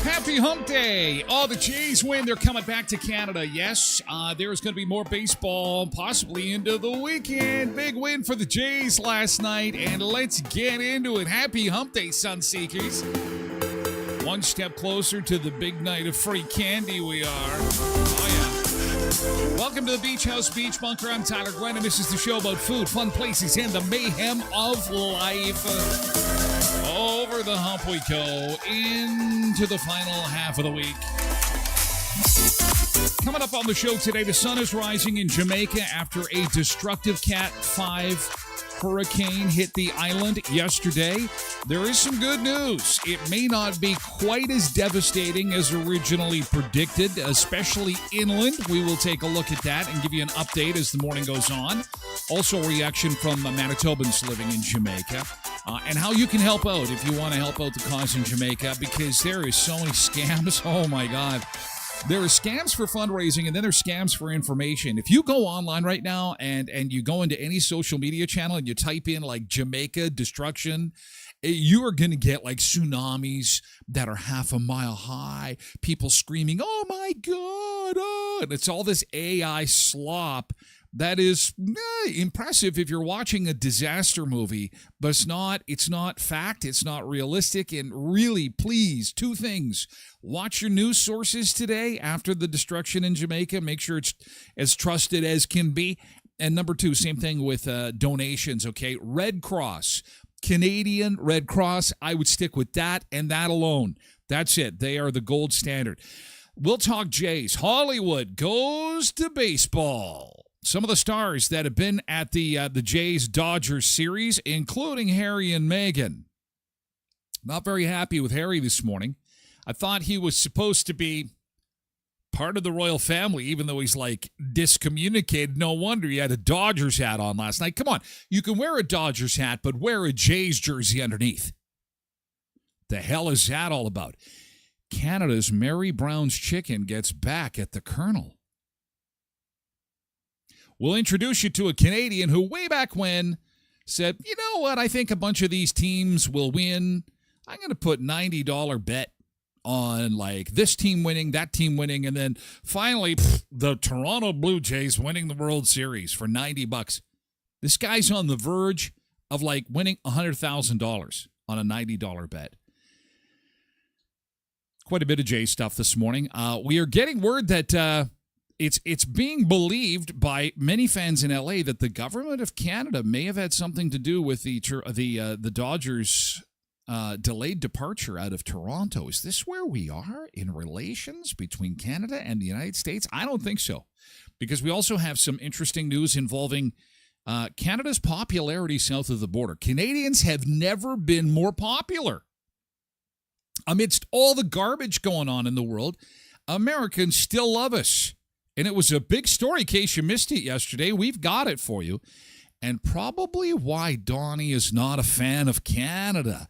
Happy Hump Day. Oh, the Jays win. They're coming back to Canada. Yes, there's going to be more baseball possibly into the weekend. Big win for the Jays last night, and let's get into it. Happy Hump Day, Sunseekers. One step closer to the big night of free candy we are. Oh, yeah. Welcome to the Beach House Beach Bunker. I'm Tyler Glen, and this is the show about food, fun places, and the mayhem of life. Over the hump we go into the final half of the week. Coming up on the show today, the sun is rising in Jamaica after a destructive Cat 5 hurricane hit the island yesterday. There is some good news. It may not be quite as devastating as originally predicted, especially inland. We will take a look at that and give you an update as the morning goes on. Also, a reaction from Manitobans living in Jamaica. And how you can help out if you want to help out the cause in Jamaica, because there is so many scams. Oh, my God. There are scams for fundraising, and then there's scams for information. If you go online right now and you go into any social media channel and you type in, like, Jamaica destruction, you are going to get, like, tsunamis that are half a mile high, people screaming, oh, my God, oh, and it's all this AI slop. That is impressive if you're watching a disaster movie, but it's not fact, it's not realistic, and really, please, two things. Watch your news sources today after the destruction in Jamaica. Make sure it's as trusted as can be. And number two, same thing with donations, okay? Red Cross, Canadian Red Cross, I would stick with that and that alone. That's it. They are the gold standard. We'll talk Jays. Hollywood goes to baseball. Some of the stars that have been at the Jays-Dodgers series, including Harry and Meghan. Not very happy with Harry this morning. I thought he was supposed to be part of the royal family, even though he's, like, discommunicated. No wonder he had a Dodgers hat on last night. Come on, you can wear a Dodgers hat, but wear a Jays jersey underneath. The hell is that all about? Canada's Mary Brown's Chicken gets back at the Colonel. We'll introduce you to a Canadian who way back when said, you know what, I think a bunch of these teams will win. I'm going to put $90 bet on, like, this team winning, that team winning, and then finally the Toronto Blue Jays winning the World Series for $90. This guy's on the verge of, like, winning $100,000 on a $90 bet. Quite a bit of J stuff this morning. We are getting word that it's being believed by many fans in LA that the government of Canada may have had something to do with the Dodgers' delayed departure out of Toronto. Is this where we are in relations between Canada and the United States? I don't think so, because we also have some interesting news involving Canada's popularity south of the border. Canadians have never been more popular. Amidst all the garbage going on in the world, Americans still love us. And it was a big story. In case you missed it yesterday, we've got it for you. And probably why Donnie is not a fan of Canada.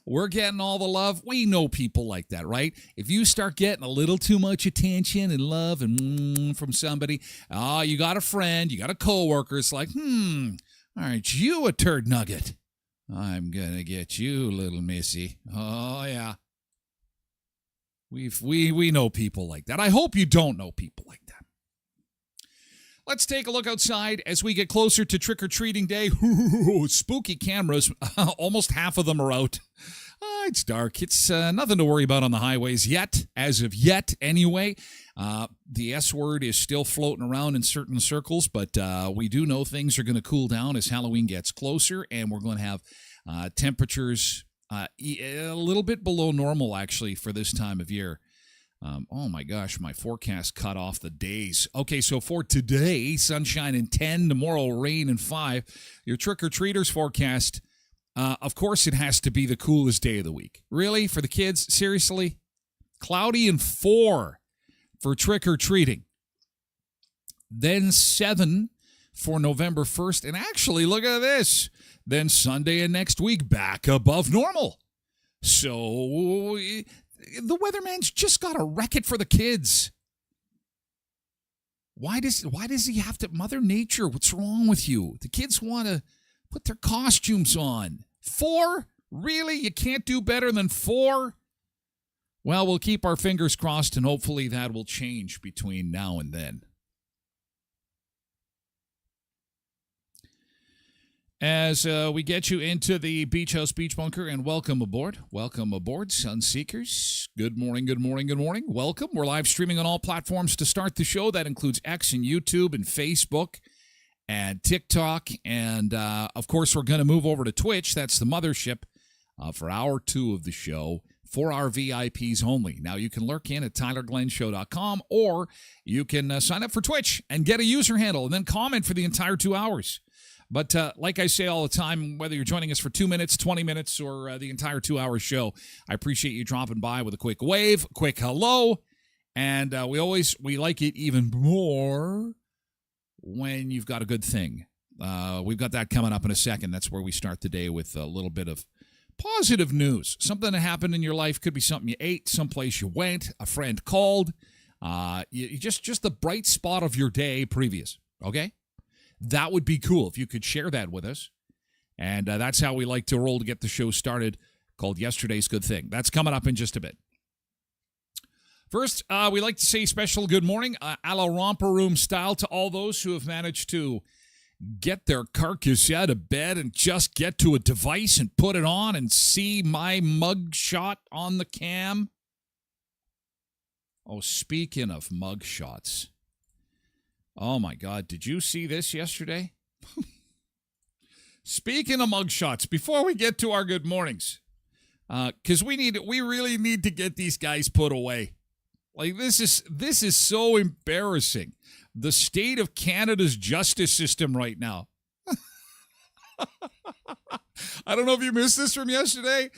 We're getting all the love. We know people like that, right? If you start getting a little too much attention and love and from somebody, you got a friend, you got a coworker. It's like, aren't you a turd nugget? I'm going to get you, little missy. Oh, yeah. We know people like that. I hope you don't know people like that. Let's take a look outside as we get closer to trick-or-treating day. Spooky cameras. Almost half of them are out. It's dark. It's nothing to worry about on the highways yet, as of yet anyway. The S word is still floating around in certain circles, but we do know things are going to cool down as Halloween gets closer, and we're going to have temperatures a little bit below normal, actually, for this time of year. Oh my gosh, my forecast cut off the days. Okay, so for today, sunshine in 10, tomorrow rain in 5. Your trick-or-treaters forecast, of course it has to be the coolest day of the week. Really? For the kids? Seriously? Cloudy in 4 for trick-or-treating. Then 7 for November 1st. And actually, look at this. Then Sunday and next week, back above normal. So the weatherman's just got to wreck it for the kids. Why does he have to? Mother Nature, what's wrong with you? The kids want to put their costumes on. 4? Really? You can't do better than 4? Well, we'll keep our fingers crossed, and hopefully that will change between now and then. As we get you into the Beach House Beach Bunker, and welcome aboard. Welcome aboard, Sunseekers. Good morning, good morning, good morning. Welcome. We're live streaming on all platforms to start the show. That includes X and YouTube and Facebook and TikTok. And, of course, we're going to move over to Twitch. That's the mothership for hour 2 of the show for our VIPs only. Now, you can lurk in at tylerglenshow.com, or you can sign up for Twitch and get a user handle and then comment for the entire 2 hours. But like I say all the time, whether you're joining us for 2 minutes, 20 minutes, or the entire 2-hour show, I appreciate you dropping by with a quick wave, quick hello. And we like it even more when you've got a good thing. We've got that coming up in a second. That's where we start the day with a little bit of positive news. Something that happened in your life. Could be something you ate, someplace you went, a friend called. Just the bright spot of your day previous, okay? That would be cool if you could share that with us. And that's how we like to roll to get the show started, called Yesterday's Good Thing. That's coming up in just a bit. First, we like to say special good morning, a la romper room style, to all those who have managed to get their carcass out of bed and just get to a device and put it on and see my mug shot on the cam. Oh, speaking of mug shots. Oh, my God. Did you see this yesterday? Speaking of mugshots, before we get to our good mornings, because we really need to get these guys put away. Like, this is so embarrassing. The state of Canada's justice system right now. I don't know if you missed this from yesterday.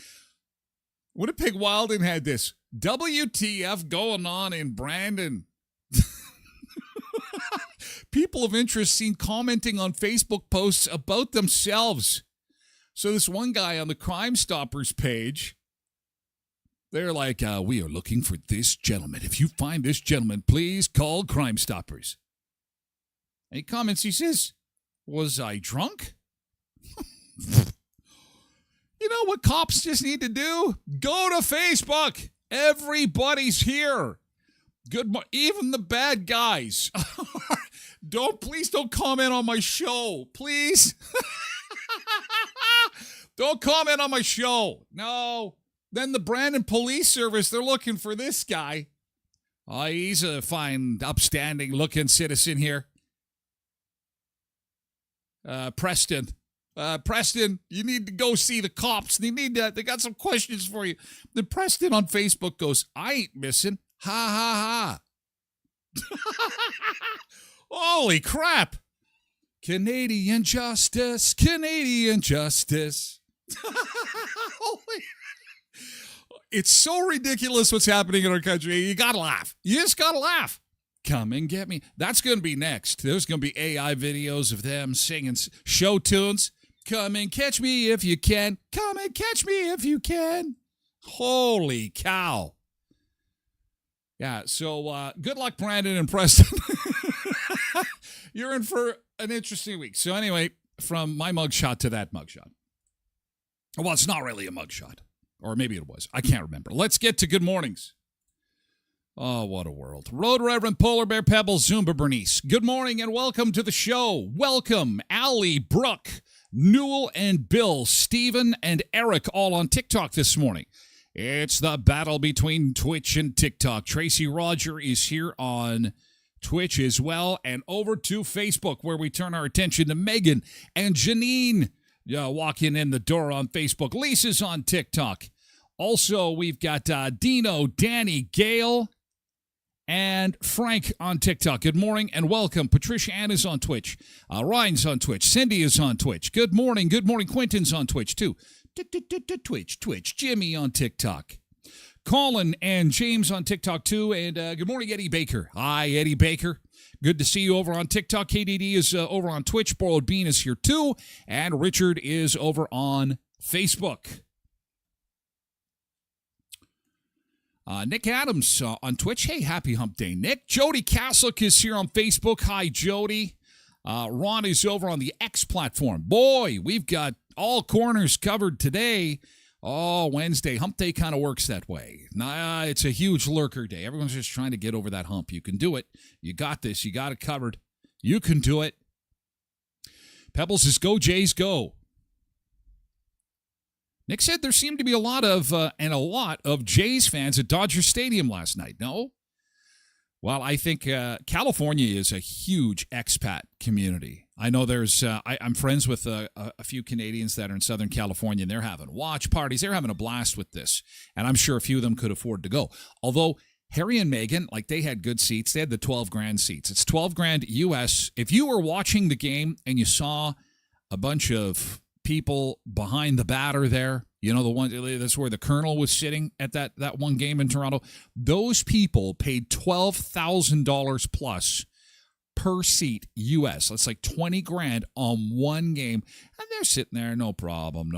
Winnipeg Wilding had this. WTF going on in Brandon? People of interest seen commenting on Facebook posts about themselves. So this one guy on the Crime Stoppers page, they're like, we are looking for this gentleman. If you find this gentleman, please call Crime Stoppers. And he comments, he says, was I drunk? You know what cops just need to do? Go to Facebook. Everybody's here. Even the bad guys. Please don't comment on my show. Please. Don't comment on my show. No. Then the Brandon Police Service, they're looking for this guy. Oh, he's a fine, upstanding-looking citizen here. Preston. Preston, you need to go see the cops. They got some questions for you. Then Preston on Facebook goes, I ain't missing. Ha, ha, ha. Holy crap. Canadian justice, Canadian justice. It's so ridiculous what's happening in our country. You got to laugh. You just got to laugh. Come and get me. That's going to be next. There's going to be AI videos of them singing show tunes. Come and catch me if you can. Come and catch me if you can. Holy cow. Yeah, so good luck, Brandon and Preston. You're in for an interesting week. So anyway, from my mugshot to that mugshot. Well, it's not really a mugshot. Or maybe it was. I can't remember. Let's get to good mornings. Oh, what a world. Road Reverend Polar Bear Pebbles, Zumba Bernice. Good morning and welcome to the show. Welcome, Allie, Brooke, Newell, and Bill, Stephen, and Eric, all on TikTok this morning. It's the battle between Twitch and TikTok. Tracy Roger is here on Twitch as well, and over to Facebook, where we turn our attention to Megan and Janine walking in the door on Facebook. Lisa's on TikTok. Also, we've got Dino, Danny, Gail, and Frank on TikTok. Good morning and welcome. Patricia Ann is on Twitch. Ryan's on Twitch. Cindy is on Twitch. Good morning. Good morning. Quentin's on Twitch, too. Twitch. Jimmy on TikTok. Colin and James on TikTok, too. And good morning, Eddie Baker. Hi, Eddie Baker. Good to see you over on TikTok. KDD is over on Twitch. Boiled Bean is here, too. And Richard is over on Facebook. Nick Adams on Twitch. Hey, happy hump day, Nick. Jody Kaslick is here on Facebook. Hi, Jody. Ron is over on the X platform. Boy, we've got all corners covered today. Oh, Wednesday. Hump day kind of works that way. Nah, it's a huge lurker day. Everyone's just trying to get over that hump. You can do it. You got this. You got it covered. You can do it. Pebbles says, go, Jays, go. Nick said there seemed to be a lot of Jays fans at Dodger Stadium last night. No? Well, I think California is a huge expat community. I know there's I'm friends with a few Canadians that are in Southern California, and they're having watch parties. They're having a blast with this, and I'm sure a few of them could afford to go. Although Harry and Meghan, they had good seats. They had the 12 grand seats. It's 12 grand U.S. If you were watching the game and you saw a bunch of people behind the batter there, the one that's where the Colonel was sitting at that one game in Toronto. Those people paid $12,000 plus per seat U.S. That's like 20 grand on one game, and they're sitting there, no problem.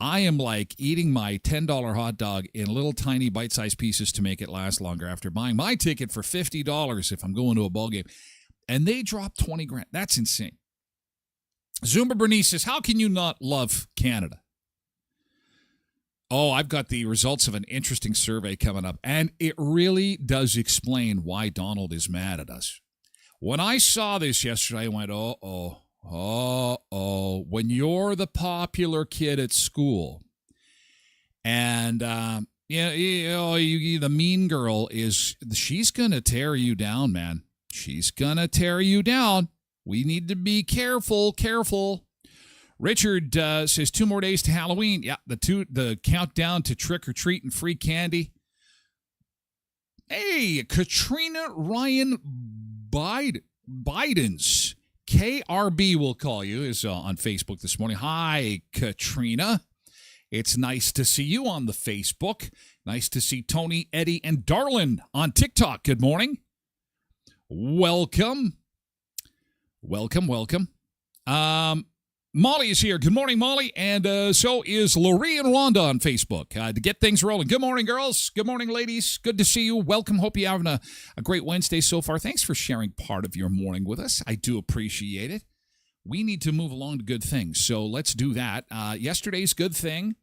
I am eating my $10 hot dog in little tiny bite-sized pieces to make it last longer after buying my ticket for $50 if I'm going to a ball game, and they dropped 20 grand. That's insane. Zumba Bernice says, how can you not love Canada? Oh, I've got the results of an interesting survey coming up, and it really does explain why Donald is mad at us. When I saw this yesterday, I went, uh-oh. When you're the popular kid at school, and the mean girl she's going to tear you down, man. She's going to tear you down. We need to be careful. Richard says 2 more days to Halloween. Yeah, the countdown to trick or treat and free candy. Hey, Katrina Ryan Biden's KRB will call you is on Facebook this morning. Hi, Katrina. It's nice to see you on the Facebook. Nice to see Tony, Eddie, and Darlin on TikTok. Good morning. Welcome. Molly is here. Good morning, Molly. And so is Lori and Rhonda on Facebook to get things rolling. Good morning, girls. Good morning, ladies. Good to see you. Welcome. Hope you're having a great Wednesday so far. Thanks for sharing part of your morning with us. I do appreciate it. We need to move along to good things, so let's do that. Yesterday's good thing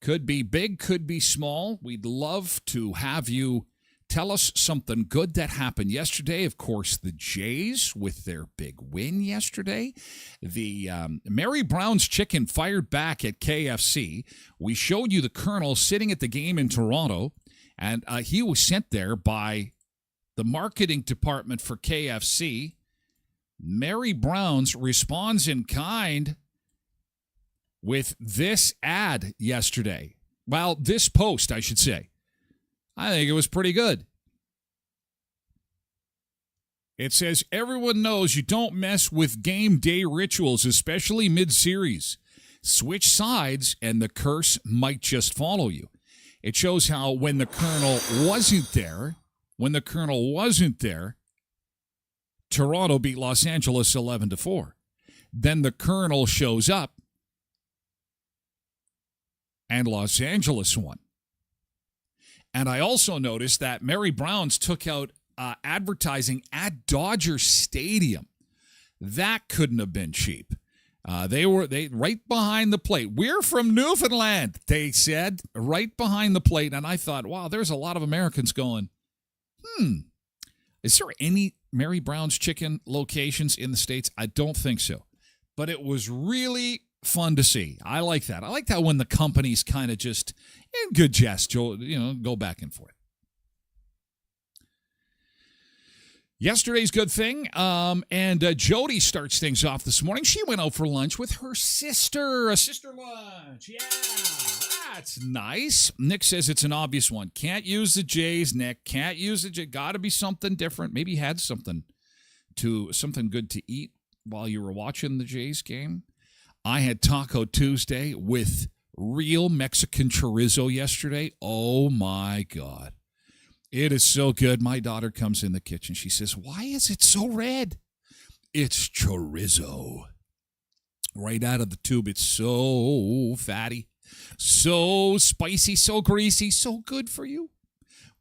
could be big, could be small. We'd love to have you Tell us something good that happened yesterday. Of course, the Jays with their big win yesterday. The Mary Brown's Chicken fired back at KFC. We showed you the Colonel sitting at the game in Toronto, and he was sent there by the marketing department for KFC. Mary Brown's responds in kind with this ad yesterday. Well, this post, I should say. I think it was pretty good. It says, everyone knows you don't mess with game day rituals, especially mid-series. Switch sides and the curse might just follow you. It shows how when the Colonel wasn't there, Toronto beat Los Angeles 11-4. Then the Colonel shows up, and Los Angeles won. And I also noticed that Mary Brown's took out advertising at Dodger Stadium. That couldn't have been cheap. They right behind the plate. We're from Newfoundland, they said, right behind the plate. And I thought, wow, there's a lot of Americans going, is there any Mary Brown's Chicken locations in the States? I don't think so. But it was really fun to see. I like that. I like that when the companies kind of just, in good jest, go back and forth. Yesterday's good thing, and Jody starts things off this morning. She went out for lunch with her sister, a sister lunch. Yeah, that's nice. Nick says it's an obvious one. Can't use the J's, Nick. Can't use the J. Got to be something different. Maybe you had something good to eat while you were watching the Jays game. I had Taco Tuesday with real Mexican chorizo yesterday. Oh, my God. It is so good. My daughter comes in the kitchen. She says, why is it so red? It's chorizo. Right out of the tube. It's so fatty, so spicy, so greasy, so good for you.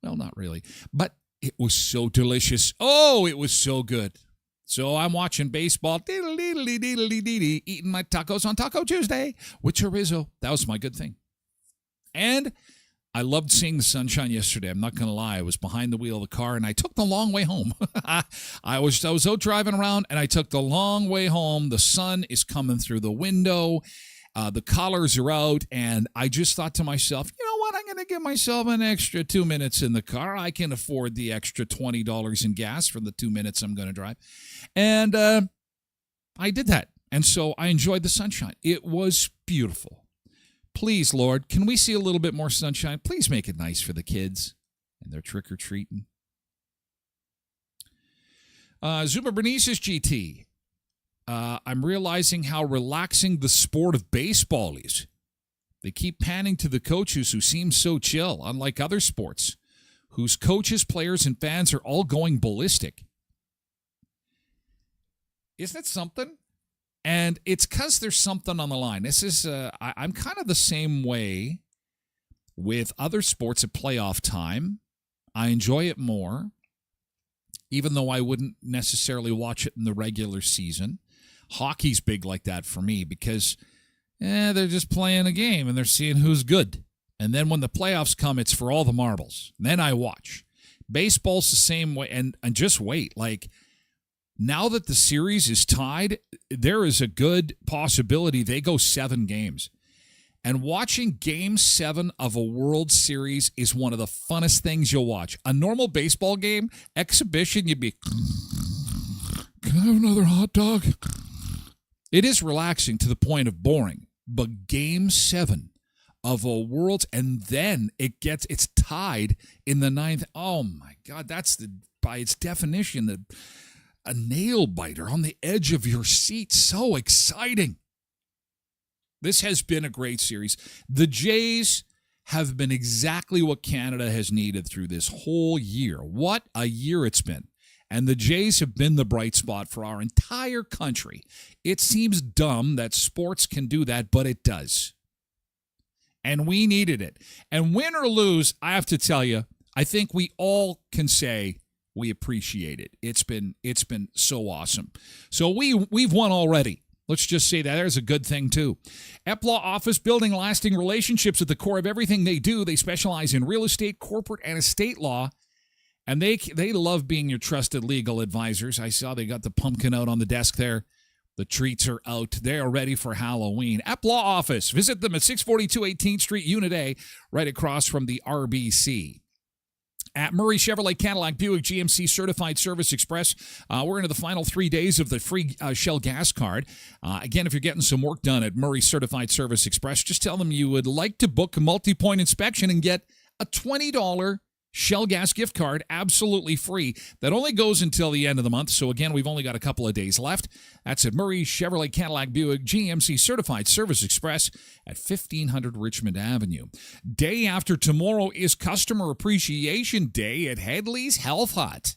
Well, not really, but it was so delicious. Oh, it was so good. So I'm watching baseball, eating my tacos on Taco Tuesday with chorizo. That was my good thing. And I loved seeing the sunshine yesterday. I'm not going to lie. I was behind the wheel of the car, and I took the long way home. I was out driving around, and I took the long way home. The sun is coming through the window. The colors are out, and I just thought to myself, you know what? I'm going to give myself an extra 2 minutes in the car. I can afford the extra $20 in gas for the 2 minutes I'm going to drive. And I did that. And so I enjoyed the sunshine. It was beautiful. Please, Lord, can we see a little bit more sunshine? Please make it nice for the kids and their trick-or-treating. Zuma Bernice's GT. I'm realizing how relaxing the sport of baseball is. They keep panning to the coaches who seem so chill, unlike other sports, whose coaches, players, and fans are all going ballistic. Isn't it something? And it's because there's something on the line. This is, I'm kind of the same way with other sports at playoff time. I enjoy it more, even though I wouldn't necessarily watch it in the regular season. Hockey's big like that for me because they're just playing a game and they're seeing who's good. And then when the playoffs come, it's for all the marbles. Then I watch. Baseball's the same way. And just wait, now that the series is tied, there is a good possibility they go 7 games. And watching Game 7 of a World Series is one of the funnest things you'll watch. A normal baseball game, exhibition, you'd be, can I have another hot dog? It is relaxing to the point of boring. But Game 7 of a World, and then it's tied in the 9th. Oh, my God, that's by its definition, a nail biter on the edge of your seat. So exciting. This has been a great series. The Jays have been exactly what Canada has needed through this whole year. What a year it's been. And the Jays have been the bright spot for our entire country. It seems dumb that sports can do that, but it does. And we needed it. And win or lose, I have to tell you, I think we all can say we appreciate it. It's been so awesome. So we've won already. Let's just say that. There's a good thing, too. Epla Office, building lasting relationships at the core of everything they do. They specialize in real estate, corporate, and estate law. And they love being your trusted legal advisors. I saw they got the pumpkin out on the desk there. The treats are out. They are ready for Halloween. App Law Office. Visit them at 642 18th Street, Unit A, right across from the RBC. At Murray Chevrolet Cadillac Buick GMC Certified Service Express, we're into the final 3 days of the free Shell gas card. Again, if you're getting some work done at Murray Certified Service Express, just tell them you would like to book a multi-point inspection and get a $20 Shell gas gift card absolutely free. That only goes until the end of the month. So again, we've only got a couple of days left. That's at Murray Chevrolet Cadillac Buick GMC Certified Service Express at 1500 Richmond Avenue. Day after tomorrow is Customer Appreciation Day at Headley's Health Hut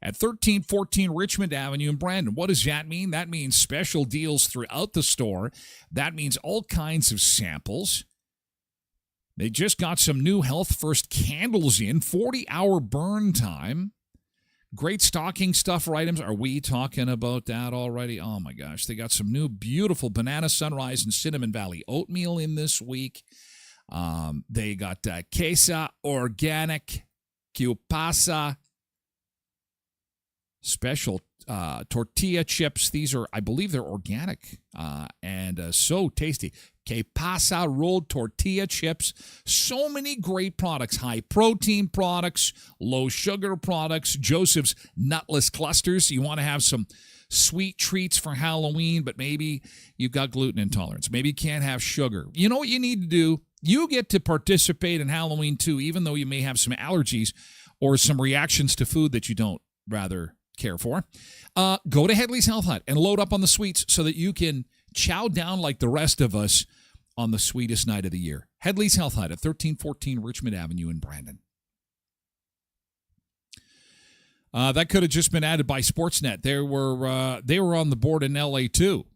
at 1314 Richmond Avenue in Brandon. What does that mean? That means special deals throughout the store. That means all kinds of samples. They just got some new Health First candles in, 40-hour burn time. Great stocking stuffer items. Are we talking about that already? Oh, my gosh. They got some new beautiful Banana Sunrise and Cinnamon Valley oatmeal in this week. They got Queso Organic Kiupasa special tortilla chips. These are, I believe they're organic and so tasty. Que Pasa rolled tortilla chips. So many great products. High protein products, low sugar products, Joseph's nutless clusters. You want to have some sweet treats for Halloween, but maybe you've got gluten intolerance. Maybe you can't have sugar. You know what you need to do? You get to participate in Halloween too, even though you may have some allergies or some reactions to food that you don't rather care for. Go to Headley's Health Hut and load up on the sweets so that you can chow down like the rest of us on the sweetest night of the year. Headley's Health Hut at 1314 Richmond Avenue in Brandon. That could have just been added by Sportsnet. They were on the board in LA too.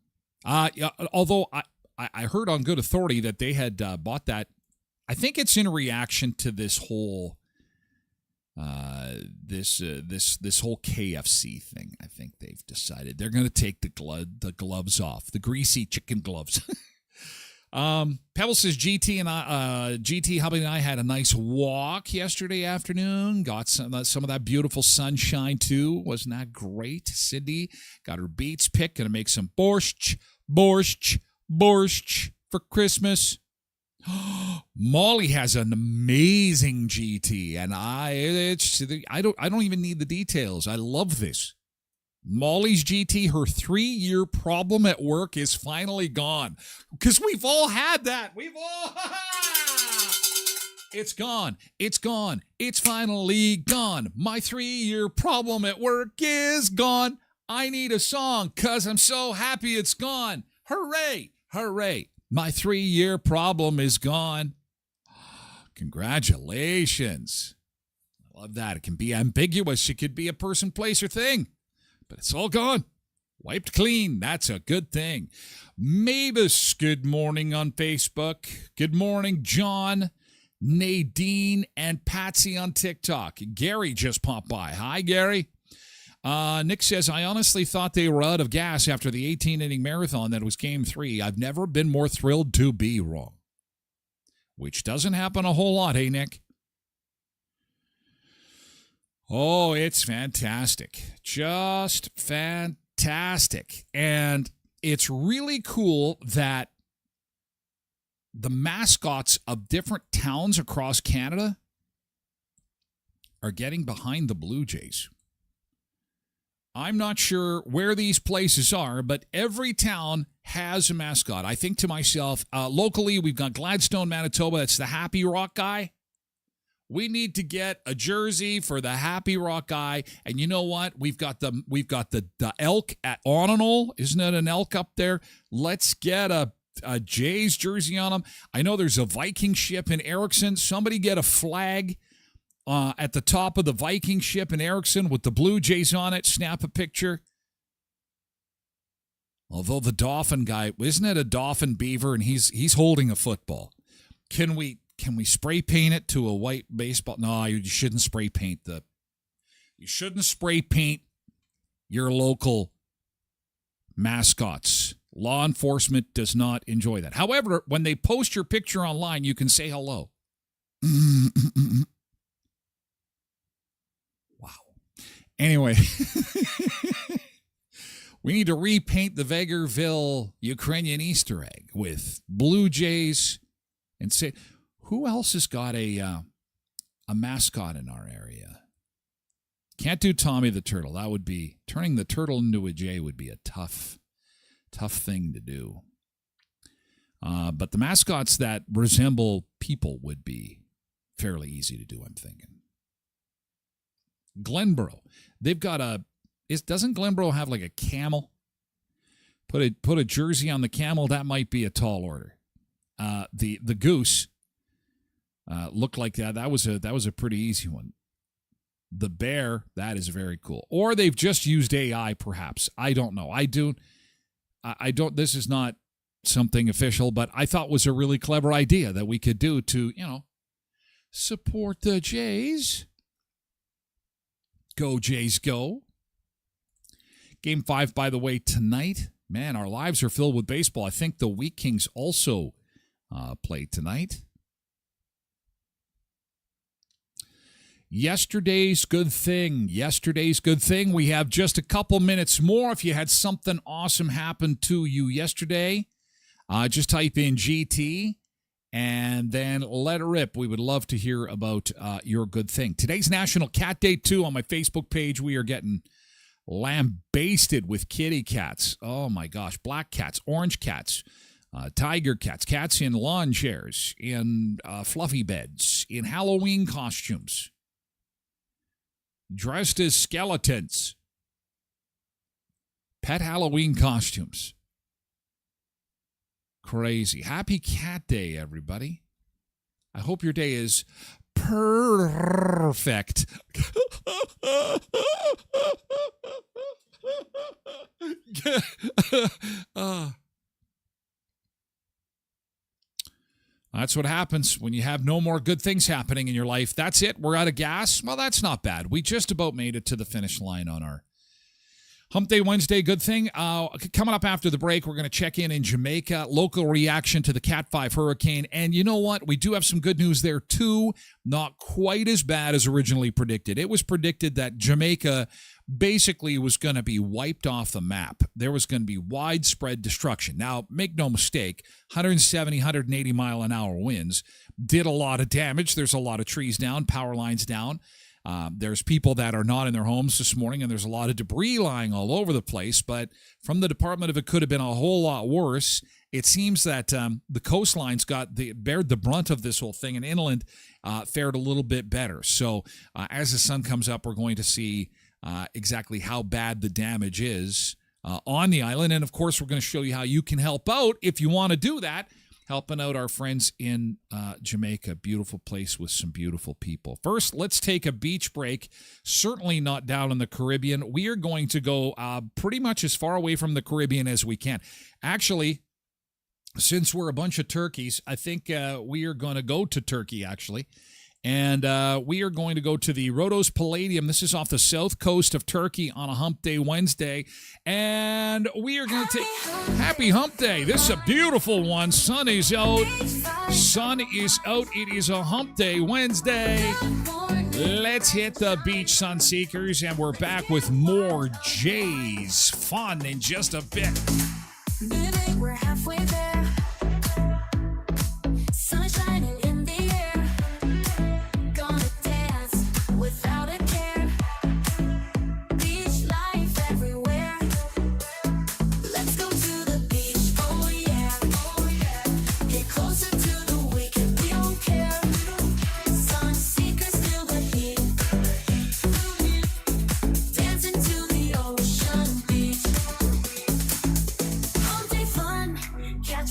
Although I heard on good authority that they had bought that. I think it's in reaction to this whole this whole KFC thing. I think they've decided they're going to take the gloves off, the greasy chicken gloves. Pebble says GT hubby and I had a nice walk yesterday afternoon. Got some of that beautiful sunshine too. Wasn't that great? Cindy got her beets picked. Gonna make some borscht for Christmas. Molly has an amazing GT, and I don't even need the details. I love this. Molly's GT, her 3-year problem at work is finally gone. Because we've all had that. It's gone. It's gone. It's finally gone. My 3-year problem at work is gone. I need a song because I'm so happy it's gone. Hooray. Hooray. My 3-year problem is gone. Congratulations. I love that. It can be ambiguous. It could be a person, place, or thing. But it's all gone. Wiped clean. That's a good thing. Mavis, good morning on Facebook. Good morning, John, Nadine, and Patsy on TikTok. Gary just popped by. Hi, Gary. Nick says, I honestly thought they were out of gas after the 18-inning marathon that was Game 3. I've never been more thrilled to be wrong. Which doesn't happen a whole lot, hey, Nick? Oh, it's fantastic. Just fantastic. And it's really cool that the mascots of different towns across Canada are getting behind the Blue Jays. I'm not sure where these places are, but every town has a mascot. I think to myself, locally, we've got Gladstone, Manitoba. That's the Happy Rock guy. We need to get a jersey for the Happy Rock guy. And you know what? We've got the elk at Onanol. Isn't it an elk up there? Let's get a Jays jersey on them. I know there's a Viking ship in Erickson. Somebody get a flag at the top of the Viking ship in Erickson with the Blue Jays on it. Snap a picture. Although the dolphin guy, isn't it a dolphin beaver? And he's holding a football. Can we spray paint it to a white baseball? No, you shouldn't spray paint You shouldn't spray paint your local mascots. Law enforcement does not enjoy that. However, when they post your picture online, you can say hello. Anyway, we need to repaint the Vegreville Ukrainian Easter egg with Blue Jays and say, who else has got a mascot in our area? Can't do Tommy the Turtle. That would be, turning the turtle into a jay would be a tough thing to do. But the mascots that resemble people would be fairly easy to do, I'm thinking. Glenboro. They've got doesn't Glenboro have like a camel? Put a jersey on the camel, that might be a tall order. The goose looked like that. That was a pretty easy one. The bear, that is very cool. Or they've just used AI, perhaps. I don't know. I don't. This is not something official, but I thought was a really clever idea that we could do to, support the Jays. Go Jays, go. Game 5, by the way, tonight. Man, our lives are filled with baseball. I think the Wheat Kings also play tonight. Yesterday's good thing. We have just a couple minutes more. If you had something awesome happen to you yesterday, just type in GT and then let it rip. We would love to hear about your good thing. Today's National Cat Day, too. On my Facebook page, we are getting lambasted with kitty cats. Oh, my gosh. Black cats, orange cats, tiger cats, cats in lawn chairs, in fluffy beds, in Halloween costumes, dressed as skeletons, pet Halloween costumes. Crazy. Happy Cat Day, everybody. I hope your day is perfect. That's what happens when you have no more good things happening in your life. That's it. We're out of gas. Well, that's not bad. We just about made it to the finish line on our Hump Day Wednesday, good thing. Coming up after the break, we're going to check in Jamaica, local reaction to the Cat 5 hurricane. And you know what? We do have some good news there, too. Not quite as bad as originally predicted. It was predicted that Jamaica basically was going to be wiped off the map. There was going to be widespread destruction. Now, make no mistake, 170, 180 mile an hour winds did a lot of damage. There's a lot of trees down, power lines down. There's people that are not in their homes this morning, and there's a lot of debris lying all over the place. But from the department of it could have been a whole lot worse. It seems that the coastlines bared the brunt of this whole thing, and inland fared a little bit better. So as the sun comes up, we're going to see exactly how bad the damage is on the island. And, of course, we're going to show you how you can help out if you want to do that. Helping out our friends in Jamaica. Beautiful place with some beautiful people. First, let's take a beach break. Certainly not down in the Caribbean. We are going to go pretty much as far away from the Caribbean as we can. Actually, since we're a bunch of turkeys, I think we are going to go to Turkey, actually. And we are going to go to the Rhodos Palladium. This is off the south coast of Turkey on a Hump Day Wednesday. And we are going to take Happy Hump Day. This is a beautiful one. Sun is out. It is a Hump Day Wednesday. Let's hit the beach, Sunseekers. And we're back with more Jays fun in just a bit. We're halfway there. Sun shining in the air. Gonna dance without a care. Beach life everywhere. Let's go to the beach. Oh yeah, oh yeah. Get closer to the weekend. We don't care. Sunseekers feel the heat. Dancing to the ocean beach. All day fun. Catch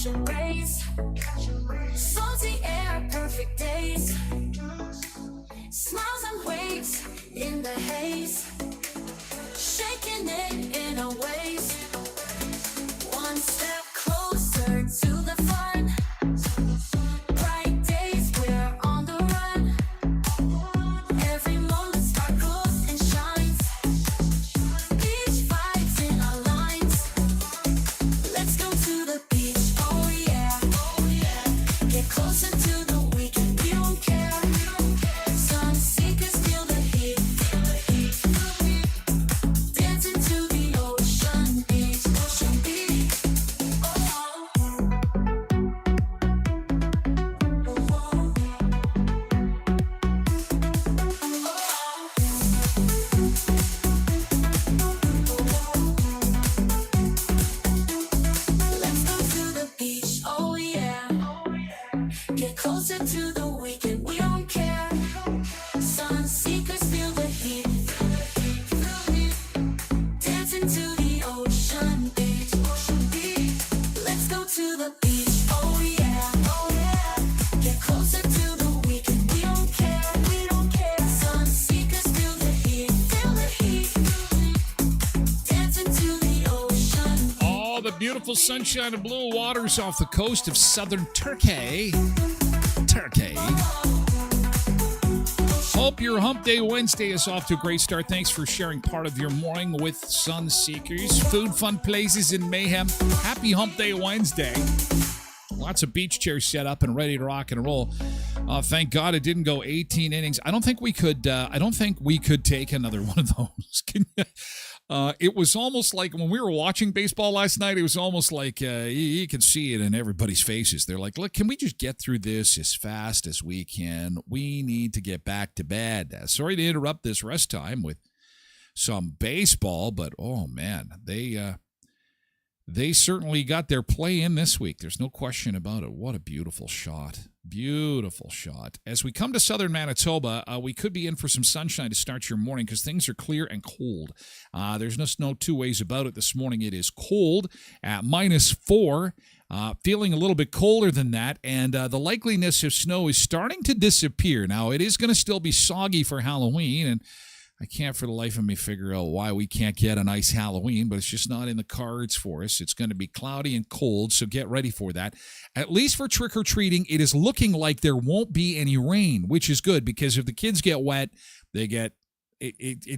Oh, the beautiful sunshine and blue waters off the coast of southern Turkey. Hope your Hump Day Wednesday is off to a great start. Thanks for sharing part of your morning with Sun Seekers. Food, fun places, and mayhem. Happy Hump Day Wednesday. Lots of beach chairs set up and ready to rock and roll. Thank God it didn't go 18 innings. I don't think we could take another one of those. It was almost like when we were watching baseball last night, it was almost like you can see it in everybody's faces. They're like, look, can we just get through this as fast as we can? We need to get back to bed. Sorry to interrupt this rest time with some baseball, but oh man, they certainly got their play in this week. There's no question about it. What a beautiful shot. Beautiful shot. As we come to southern Manitoba, we could be in for some sunshine to start your morning because things are clear and cold. There's just no two ways about it. This morning it is cold at -4, feeling a little bit colder than that, and the likeliness of snow is starting to disappear. Now, it is going to still be soggy for Halloween, and I can't for the life of me figure out why we can't get a nice Halloween, but it's just not in the cards for us. It's going to be cloudy and cold, so get ready for that. At least for trick-or-treating, it is looking like there won't be any rain, which is good because if the kids get wet, it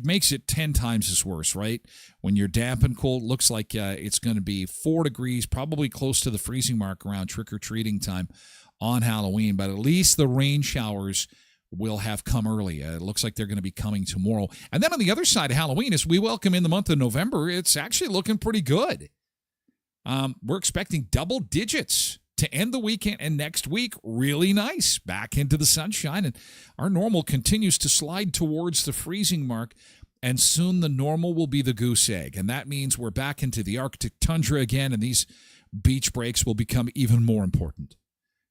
makes it 10 times as worse, right? When you're damp and cold, looks like it's going to be 4 degrees, probably close to the freezing mark around trick-or-treating time on Halloween, but at least the rain showers will have come early. It looks like they're going to be coming tomorrow. And then on the other side of Halloween, as we welcome in the month of November, it's actually looking pretty good. We're expecting double digits to end the weekend and next week. Really nice. Back into the sunshine. And our normal continues to slide towards the freezing mark. And soon the normal will be the goose egg. And that means we're back into the Arctic tundra again. And these beach breaks will become even more important.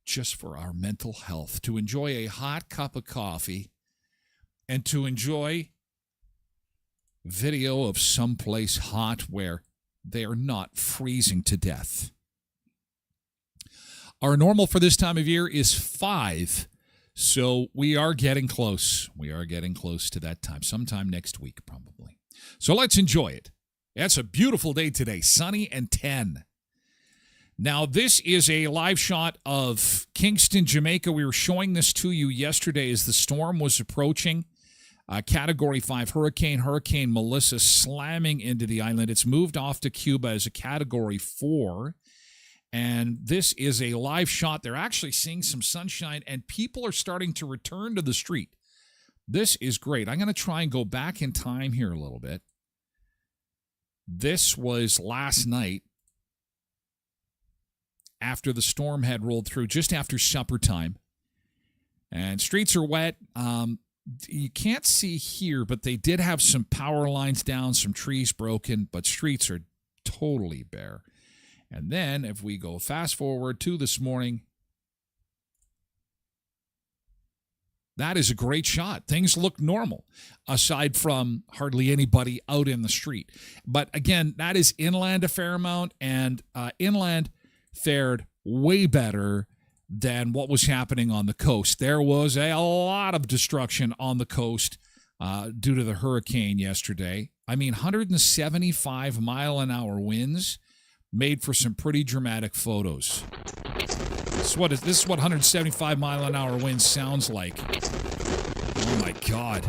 Just for our mental health, to enjoy a hot cup of coffee and to enjoy video of someplace hot where they are not freezing to death. Our normal for this time of year is 5, so we are getting close. We are getting close to that time, sometime next week probably. So let's enjoy it. It's a beautiful day today, sunny and 10. Now, this is a live shot of Kingston, Jamaica. We were showing this to you yesterday as the storm was approaching. Category 5 hurricane, Hurricane Melissa slamming into the island. It's moved off to Cuba as a Category 4. And this is a live shot. They're actually seeing some sunshine, and people are starting to return to the street. This is great. I'm going to try and go back in time here a little bit. This was last night, after the storm had rolled through, just after supper time. And streets are wet. You can't see here, but they did have some power lines down, some trees broken, but streets are totally bare. And then if we go fast forward to this morning, that is a great shot. Things look normal, aside from hardly anybody out in the street. But again, that is inland a fair amount, and inland fared way better than what was happening on the coast. There was a lot of destruction on the coast due to the hurricane yesterday. I mean, 175 mile-an-hour winds made for some pretty dramatic photos. This is what 175 mile-an-hour winds sounds like. Oh, my God.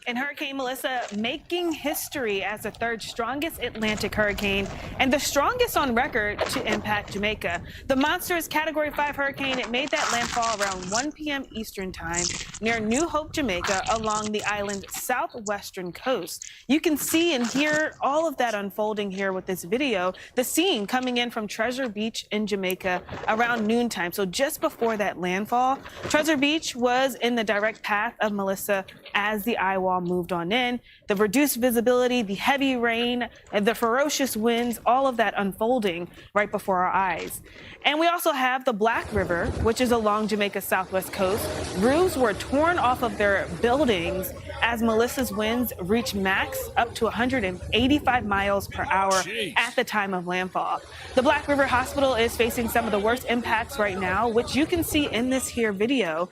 And Hurricane Melissa making history as the third strongest Atlantic hurricane and the strongest on record to impact Jamaica. The monstrous Category 5 hurricane, it made that landfall around 1 p.m. Eastern time near New Hope, Jamaica, along the island's southwestern coast. You can see and hear all of that unfolding here with this video. The scene coming in from Treasure Beach in Jamaica around noontime. So just before that landfall, Treasure Beach was in the direct path of Melissa as the eye wall moved on in. The reduced visibility, the heavy rain, and the ferocious winds, all of that unfolding right before our eyes. And we also have the Black River, which is along Jamaica's southwest coast. Roofs were torn off of their buildings as Melissa's winds reached max up to 185 miles per hour at the time of landfall. The Black River Hospital is facing some of the worst impacts right now, which you can see in this here video.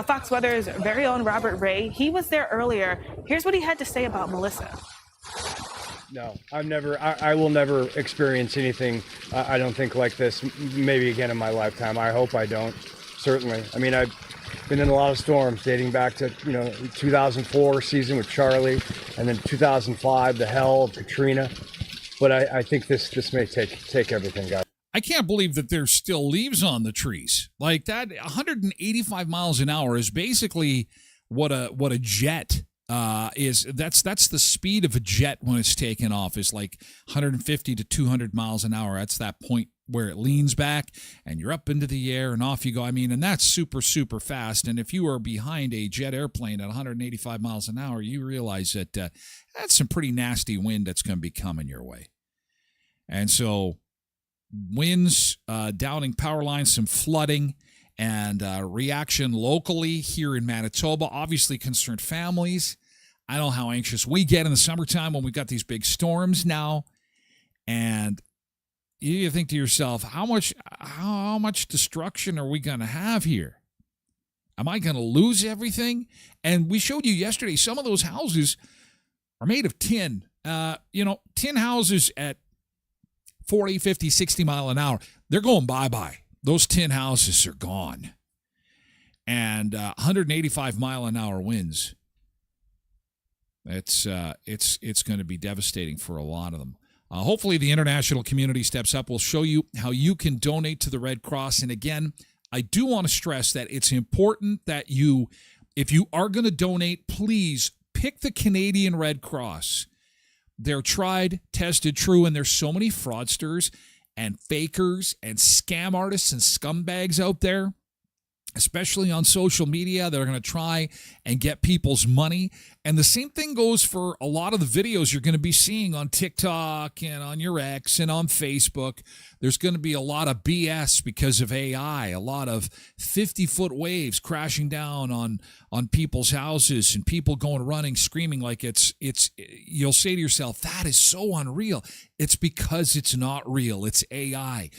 Fox Weather's very own Robert Ray, he was there earlier. Here's what he had to say about Melissa. No, I will never experience anything, I don't think, like this, maybe again in my lifetime. I hope I don't, certainly. I mean, I've been in a lot of storms dating back to, 2004 season with Charlie, and then 2005, the hell of Katrina. But I think this may take everything, guys. I can't believe that there's still leaves on the trees. Like that, 185 miles an hour is basically what a jet is. That's the speed of a jet when it's taken off, is like 150 to 200 miles an hour. That's that point where it leans back and you're up into the air and off you go. I mean, and that's super, super fast. And if you are behind a jet airplane at 185 miles an hour, you realize that that's some pretty nasty wind that's going to be coming your way. And so winds, downing power lines, some flooding, and reaction locally here in Manitoba obviously concerned families. I know how anxious we get in the summertime when we've got these big storms now. And you think to yourself, how much destruction are we going to have here? Am I going to lose everything? And we showed you yesterday, some of those houses are made of tin. Tin houses at 40, 50, 60 mile an hour, they're going bye-bye. Those tin houses are gone. And 185 mile an hour winds. It's going to be devastating for a lot of them. Hopefully the international community steps up. We'll show you how you can donate to the Red Cross. And again, I do want to stress that it's important that if you are going to donate, please pick the Canadian Red Cross. They're tried, tested, true, and there's so many fraudsters and fakers and scam artists and scumbags out there, especially on social media. They're going to try and get people's money. And the same thing goes for a lot of the videos you're going to be seeing on TikTok and on your X and on Facebook. There's going to be a lot of BS because of AI, a lot of 50-foot waves crashing down on people's houses and people going running, screaming like it's. You'll say to yourself, that is so unreal. It's because it's not real. It's AI.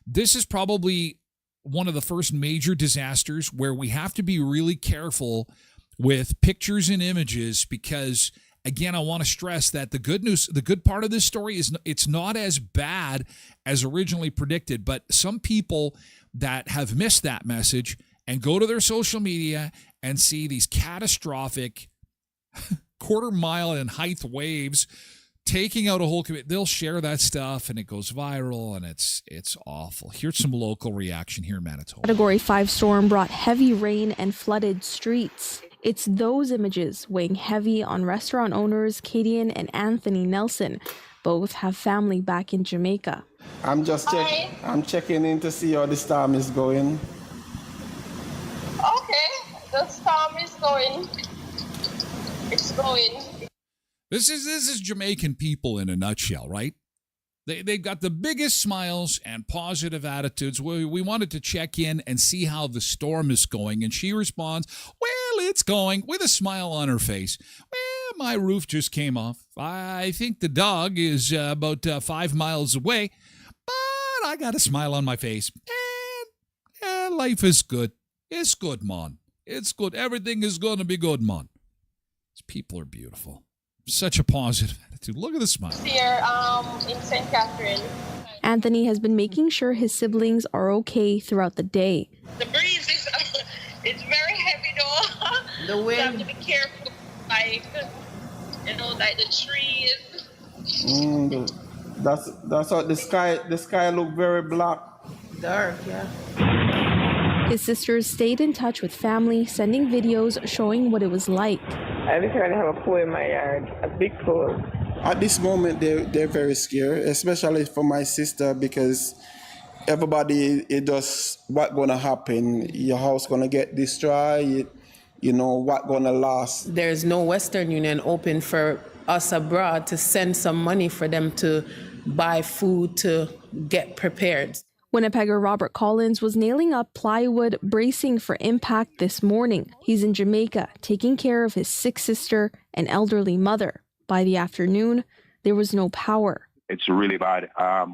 This is probably one of the first major disasters where we have to be really careful with pictures and images because, again, I want to stress that the good part of this story is it's not as bad as originally predicted, but some people that have missed that message and go to their social media and see these catastrophic quarter-mile in height waves taking out a whole community, they'll share that stuff and it goes viral and it's awful. Here's some local reaction here in Manitoba. Category 5 storm brought heavy rain and flooded streets. It's those images weighing heavy on restaurant owners Kadian and Anthony Nelson. Both have family back in Jamaica. I'm checking in to see how the storm is going. Okay, the storm is going. It's going. This is Jamaican people in a nutshell, right? They've got the biggest smiles and positive attitudes. We wanted to check in and see how the storm is going, and she responds, well, it's going, with a smile on her face. Well, my roof just came off. I think the dog is about 5 miles away, but I got a smile on my face. And life is good. It's good, man. It's good. Everything is going to be good, man. These people are beautiful. Such a positive attitude. Look at the smile. Here in St. Catherine. Anthony has been making sure his siblings are okay throughout the day. The breeze is it's very heavy though. The wind. You have to be careful, like the trees. That's how the sky look very black. Dark, yeah. His sisters stayed in touch with family, sending videos showing what it was like. Every time I have a pool in my yard, a big pool. At this moment, they're very scared, especially for my sister, because everybody, it does what's going to happen. Your house going to get destroyed, what going to last. There's no Western Union open for us abroad to send some money for them to buy food to get prepared. Winnipegger Robert Collins was nailing up plywood, bracing for impact this morning. He's in Jamaica, taking care of his sick sister and elderly mother. By the afternoon, there was no power. It's really bad.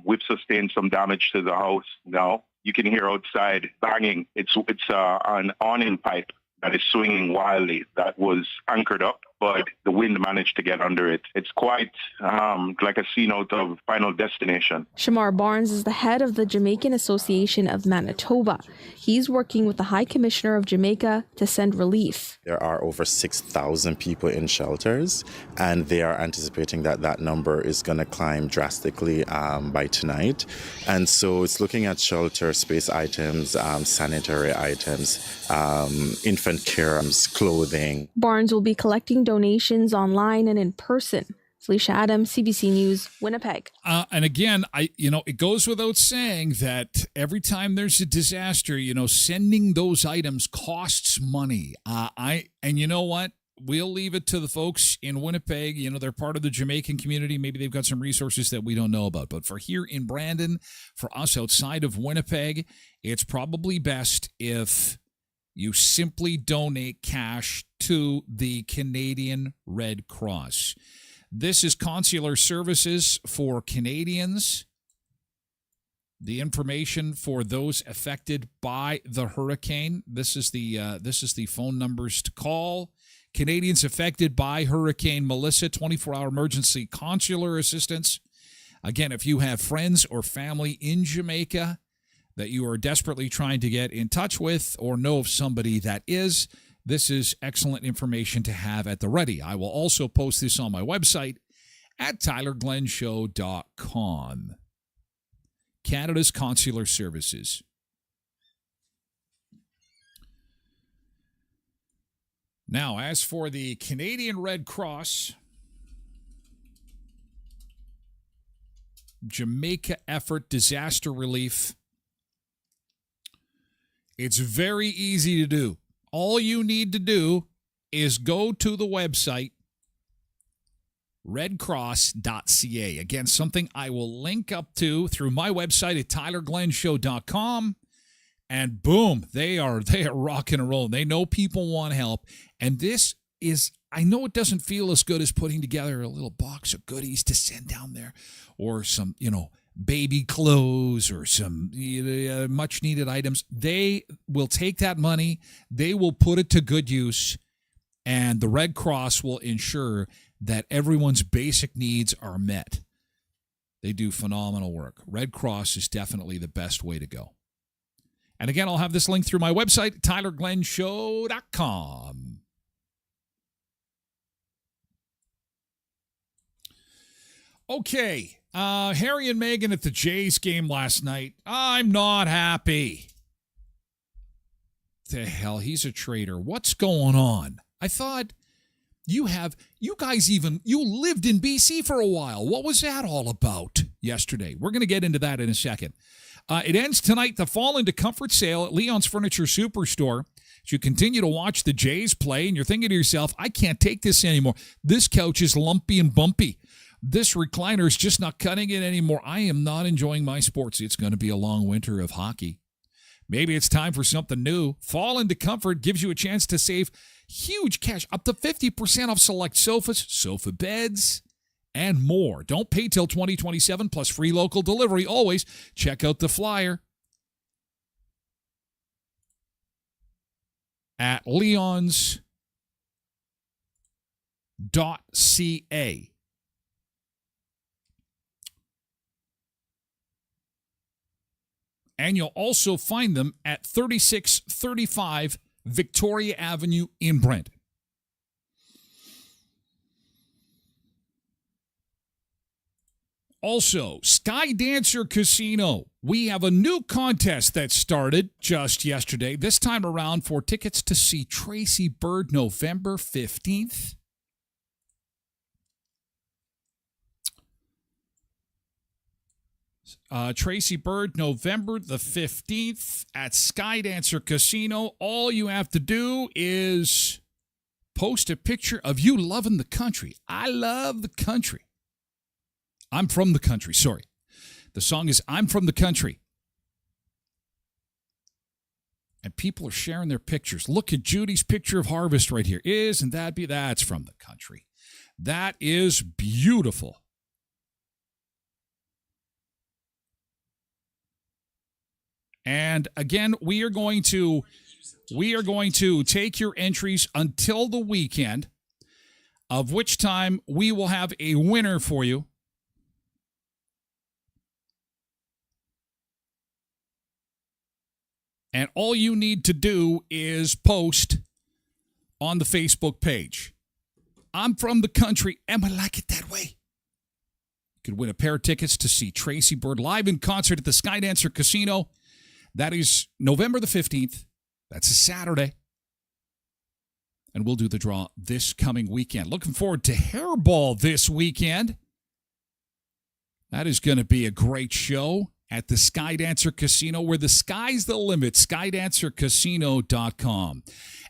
We've sustained some damage to the house now. You can hear outside banging. It's an awning pipe that is swinging wildly that was anchored up, but the wind managed to get under it. It's quite like a scene out of Final Destination. Shamar Barnes is the head of the Jamaican Association of Manitoba. He's working with the High Commissioner of Jamaica to send relief. There are over 6,000 people in shelters, and they are anticipating that that number is going to climb drastically by tonight. And so it's looking at shelter space items, sanitary items, infant care, clothing. Barnes will be collecting donations online and in person. Felicia Adams, CBC News, Winnipeg. And again, it goes without saying that every time there's a disaster, sending those items costs money. And you know what? We'll leave it to the folks in Winnipeg. They're part of the Jamaican community. Maybe they've got some resources that we don't know about. But for here in Brandon, for us outside of Winnipeg, it's probably best if you simply donate cash to the Canadian Red Cross. This is consular services for Canadians. The information for those affected by the hurricane. This is the phone numbers to call. Canadians affected by Hurricane Melissa, 24-hour emergency consular assistance. Again, if you have friends or family in Jamaica that you are desperately trying to get in touch with or know of somebody that is, this is excellent information to have at the ready. I will also post this on my website at tylerglenshow.com. Canada's Consular Services. Now, as for the Canadian Red Cross Jamaica effort disaster relief, it's very easy to do. All you need to do is go to the website redcross.ca. Again, something I will link up to through my website at tylerglenshow.com. And boom, they are rocking and rolling. They know people want help. And this is, I know it doesn't feel as good as putting together a little box of goodies to send down there or some, baby clothes or some much needed items. They will take that money, they will put it to good use, and the Red Cross will ensure that everyone's basic needs are met. They do phenomenal work. Red Cross is definitely the best way to go. And again, I'll have this link through my website, tylerglenshow.com. Okay, Harry and Meghan at the Jays game last night. I'm not happy. The hell, he's a traitor. What's going on? I thought you guys lived in BC for a while. What was that all about yesterday? We're going to get into that in a second. It ends tonight, the Fall into Comfort sale at Leon's Furniture Superstore. As you continue to watch the Jays play and you're thinking to yourself, I can't take this anymore. This couch is lumpy and bumpy. This recliner is just not cutting it anymore. I am not enjoying my sports. It's going to be a long winter of hockey. Maybe it's time for something new. Fall into Comfort gives you a chance to save huge cash, up to 50% off select sofas, sofa beds, and more. Don't pay till 2027 plus free local delivery. Always check out the flyer at leons.ca. And you'll also find them at 3635 Victoria Avenue in Brent. Also, Sky Dancer Casino. We have a new contest that started just yesterday. This time around for tickets to see Tracy Bird November 15th. Tracy Bird, November the 15th at Sky Dancer Casino. All you have to do is post a picture of you loving the country. I love the country. I'm from the country, sorry. The song is I'm from the country. And people are sharing their pictures. Look at Judy's picture of harvest right here. Isn't that that's from the country. That is beautiful. And again, we are going to We are going to take your entries until the weekend, of which time we will have a winner for you. And all you need to do is post on the Facebook page. I'm from the country, and I like it that way. You could win a pair of tickets to see Tracy Bird live in concert at the Skydancer Casino. That is November the 15th. That's a Saturday. And we'll do the draw this coming weekend. Looking forward to Hairball this weekend. That is going to be a great show at the Skydancer Casino, where the sky's the limit, skydancercasino.com.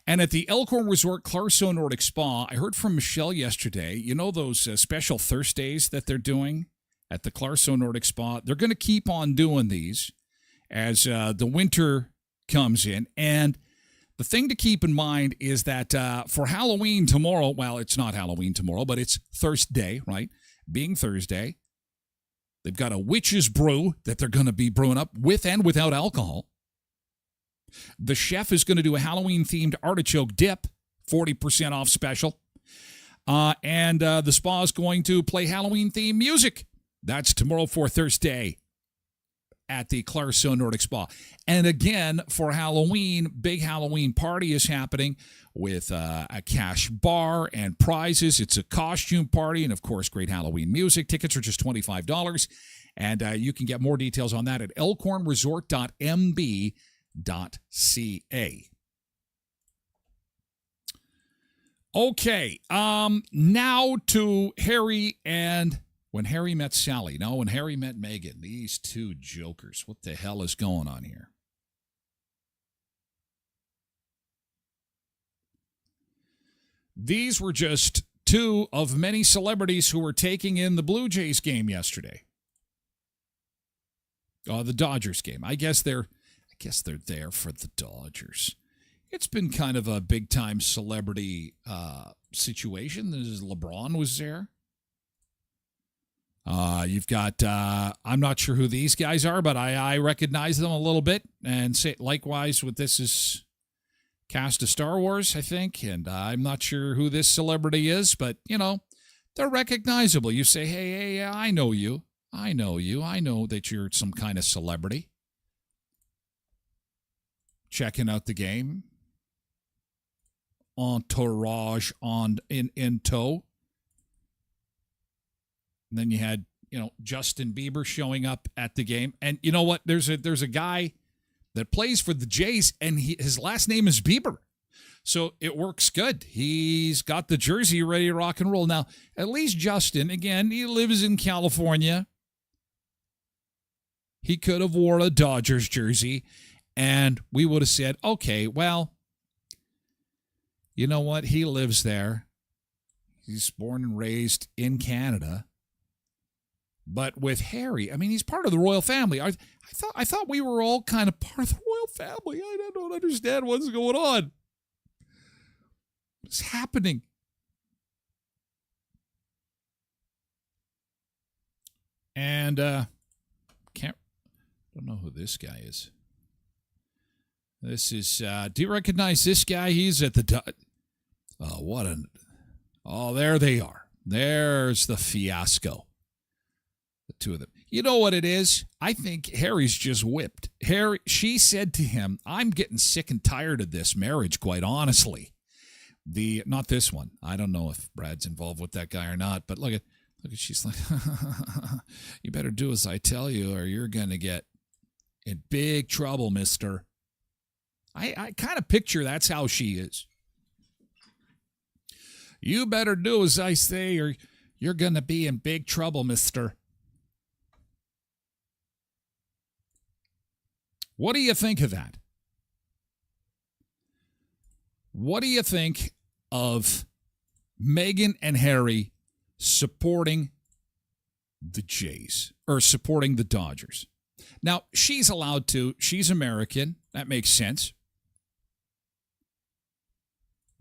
And at the Elkhorn Resort Clarso Nordic Spa, I heard from Michelle yesterday, you know those special Thursdays that they're doing at the Clarso Nordic Spa? They're going to keep on doing these as the winter comes in. And the thing to keep in mind is that for Halloween tomorrow, well, it's not Halloween tomorrow, but it's Thursday, right? Being Thursday, they've got a witch's brew that they're going to be brewing up with and without alcohol. The chef is going to do a Halloween-themed artichoke dip, 40% off special. And the spa is going to play Halloween-themed music. That's tomorrow for Thursday at the Clarso Nordic Spa. And again, for Halloween, big Halloween party is happening with a cash bar and prizes. It's a costume party and, of course, great Halloween music. Tickets are just $25. And you can get more details on that at elkhornresort.mb.ca. Okay, now to Harry and When Harry Met Sally. No, When Harry Met Meghan. These two jokers. What the hell is going on here? These were just two of many celebrities who were taking in the Blue Jays game yesterday. The Dodgers game. I guess they're there for the Dodgers. It's been kind of a big-time celebrity situation. LeBron was there. You've got, I'm not sure who these guys are, but I recognize them a little bit. And say likewise with this is cast of Star Wars, I think. And I'm not sure who this celebrity is, but, you know, they're recognizable. You say, hey, I know you. I know you. I know that you're some kind of celebrity. Checking out the game. Entourage in tow. And then you had, Justin Bieber showing up at the game. And you know what? There's a guy that plays for the Jays, and his last name is Bieber. So it works good. He's got the jersey ready to rock and roll. Now, at least Justin, again, he lives in California. He could have wore a Dodgers jersey, and we would have said, okay, well, you know what? He lives there. He's born and raised in Canada. But with Harry, I mean, he's part of the royal family. I thought we were all kind of part of the royal family. I don't understand what's going on. What's happening? And don't know who this guy is. This is, do you recognize this guy? He's at the, there they are. There's the fiasco. The two of them. You know what it is? I think Harry's just whipped. She said to him, I'm getting sick and tired of this marriage, quite honestly. Not this one. I don't know if Brad's involved with that guy or not, but look at, she's like, you better do as I tell you or you're going to get in big trouble, mister. I kind of picture that's how she is. You better do as I say or you're going to be in big trouble, mister. What do you think of that? What do you think of Meghan and Harry supporting the Jays or supporting the Dodgers? Now, she's allowed to. She's American. That makes sense.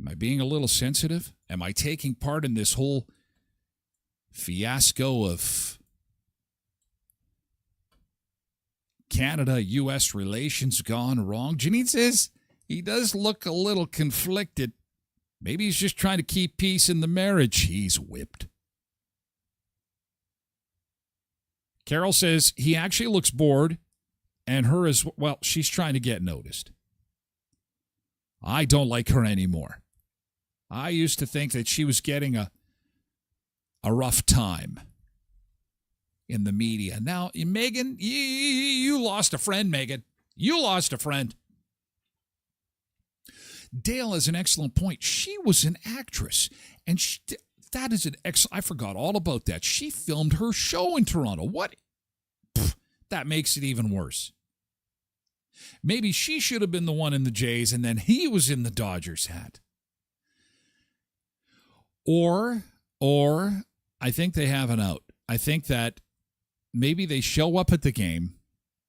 Am I being a little sensitive? Am I taking part in this whole fiasco of Canada-U.S. relations gone wrong? Janine says, He does look a little conflicted. Maybe he's just trying to keep peace in the marriage. He's whipped. Carol says he actually looks bored, and her as well. She's trying to get noticed. I don't like her anymore. I used to think that she was getting a rough time in the media. Now, Megan, you lost a friend, Megan. You lost a friend. Dale has an excellent point. She was an actress, and that is an excellent. I forgot all about that. She filmed her show in Toronto. What? That makes it even worse. Maybe she should have been the one in the Jays, and then he was in the Dodgers hat. Or I think they have an out. I think that maybe they show up at the game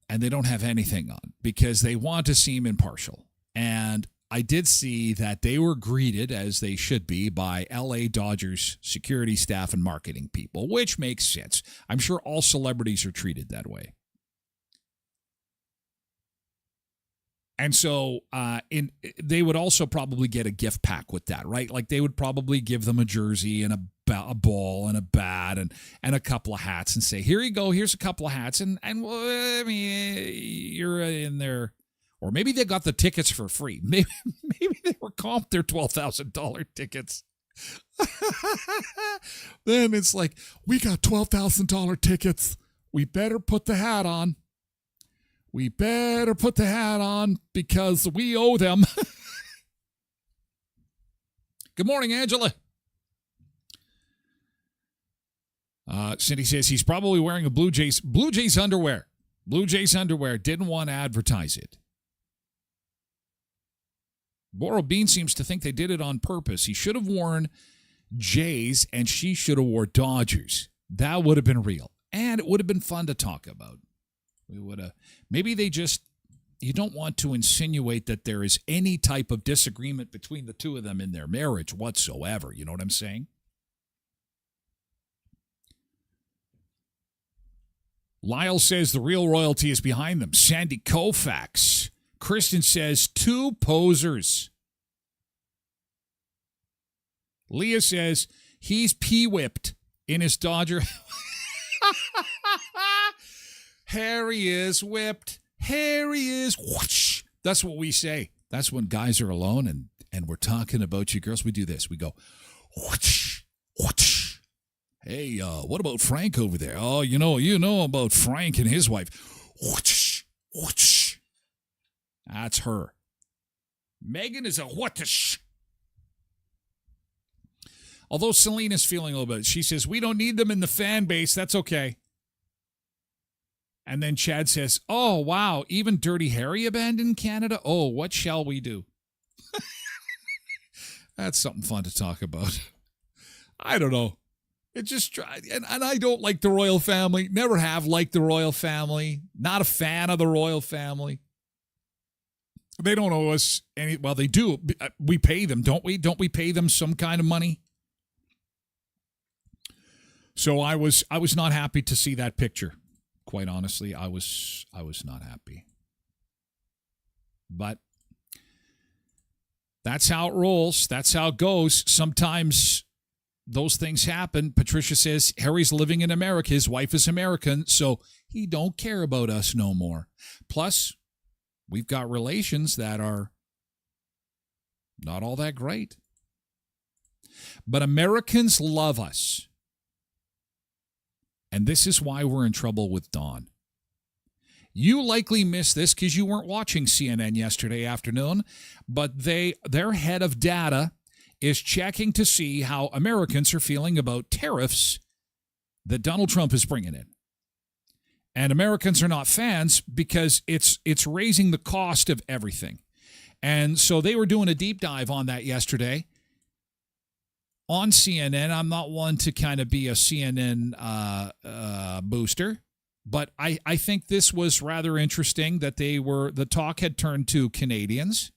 and they don't have anything on because they want to seem impartial. And I did see that they were greeted, as they should be, by LA Dodgers security staff and marketing people, which makes sense. I'm sure all celebrities are treated that way. And so they would also probably get a gift pack with that, right? Like they would probably give them a jersey and a ball and a bat and a couple of hats and say, here you go, here's a couple of hats. And well, I mean, you're in there. Or maybe they got the tickets for free. Maybe they were comped their $12,000 tickets. Then it's like, we got $12,000 tickets. We better put the hat on. We better put the hat on because we owe them. Good morning, Angela. Cindy says he's probably wearing a Blue Jays underwear. Blue Jays underwear. Didn't want to advertise it. Boro Bean seems to think they did it on purpose. He should have worn Jays and she should have worn Dodgers. That would have been real. And it would have been fun to talk about. We would have. Maybe they just, you don't want to insinuate that there is any type of disagreement between the two of them in their marriage whatsoever. You know what I'm saying? Lyle says the real royalty is behind them. Sandy Koufax. Kristen says 2 posers. Leah says he's pee-whipped in his Dodger. Harry is whipped. Harry is whoosh. That's what we say. That's when guys are alone and we're talking about you girls. We do this. We go whoosh, whoosh. Hey, what about Frank over there? Oh, you know about Frank and his wife. Whoosh, whoosh. That's her. Megan is a whoosh. Although Selena's feeling a little bit, she says, we don't need them in the fan base. That's okay. And then Chad says, oh, wow, even Dirty Harry abandoned Canada? Oh, what shall we do? That's something fun to talk about. I don't know. It just, and I don't like the royal family. Never have liked the royal family. Not a fan of the royal family. They don't owe us any, well, they do. We pay them, don't we? Don't we pay them some kind of money? So I was not happy to see that picture. Quite honestly, I was not happy. But that's how it rolls. That's how it goes. Sometimes those things happen. Patricia says Harry's living in America. His wife is American, so he don't care about us no more. Plus, we've got relations that are not all that great. But Americans love us. And this is why we're in trouble with Dawn. You likely missed this because you weren't watching CNN yesterday afternoon, but their head of data is checking to see how Americans are feeling about tariffs that Donald Trump is bringing in. And Americans are not fans because it's raising the cost of everything. And so they were doing a deep dive on that yesterday on CNN. I'm not one to kind of be a CNN booster, but I think this was rather interesting that the talk had turned to Canadians